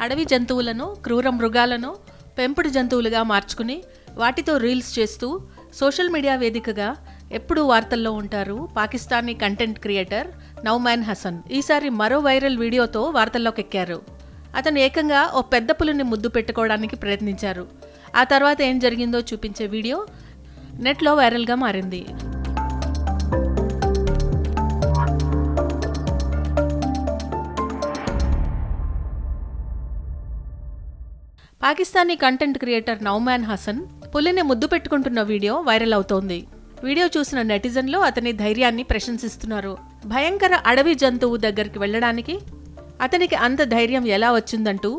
అడవి జంతువులను, క్రూర మృగాలను పెంపుడు జంతువులుగా మార్చుకుని వాటితో రీల్స్ చేస్తూ సోషల్ మీడియా వేదికగా ఎప్పుడూ వార్తల్లో ఉంటారు పాకిస్తానీ కంటెంట్ క్రియేటర్ నౌమాన్ హసన్. ఈసారి మరో వైరల్ వీడియోతో వార్తల్లోకి ఎక్కారు. అతను ఏకంగా ఓ పెద్ద పులిని ముద్దు పెట్టుకోవడానికి ప్రయత్నించారు. ఆ తర్వాత ఏం జరిగిందో చూపించే వీడియో నెట్లో వైరల్గా మారింది. పాకిస్తానీ కంటెంట్ క్రియేటర్ నౌమాన్ హసన్ పులిని ముద్దు పెట్టుకుంటున్న వీడియో వైరల్ అవుతోంది. వీడియో చూసిన నెటిజన్లు అతని ధైర్యాన్ని ప్రశంసిస్తున్నారు. భయంకర అడవి జంతువు దగ్గరికి వెళ్ళడానికి అతనికి అంత ధైర్యం ఎలా వచ్చిందంటూ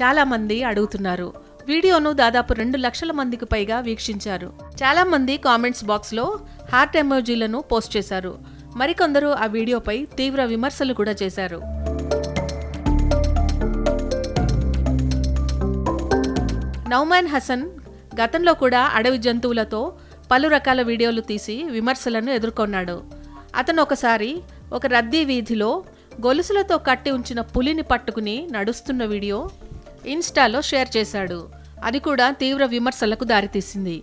చాలా మంది అడుగుతున్నారు. వీడియోను దాదాపు 2 లక్షల మందికి పైగా వీక్షించారు. చాలా మంది కామెంట్స్ బాక్స్లో హార్ట్ ఎమోజీలను పోస్ట్ చేశారు. మరికొందరు ఆ వీడియోపై తీవ్ర విమర్శలు కూడా చేశారు. నౌమాన్ హసన్ గతంలో కూడా అడవి జంతువులతో పలు రకాల వీడియోలు తీసి విమర్శలను ఎదుర్కొన్నాడు. అతను ఒకసారి ఒక రద్దీ వీధిలో గొలుసులతో కట్టి ఉంచిన పులిని పట్టుకుని నడుస్తున్న వీడియో ఇన్స్టాలో షేర్ చేశాడు. అది కూడా తీవ్ర విమర్శలకు దారితీసింది.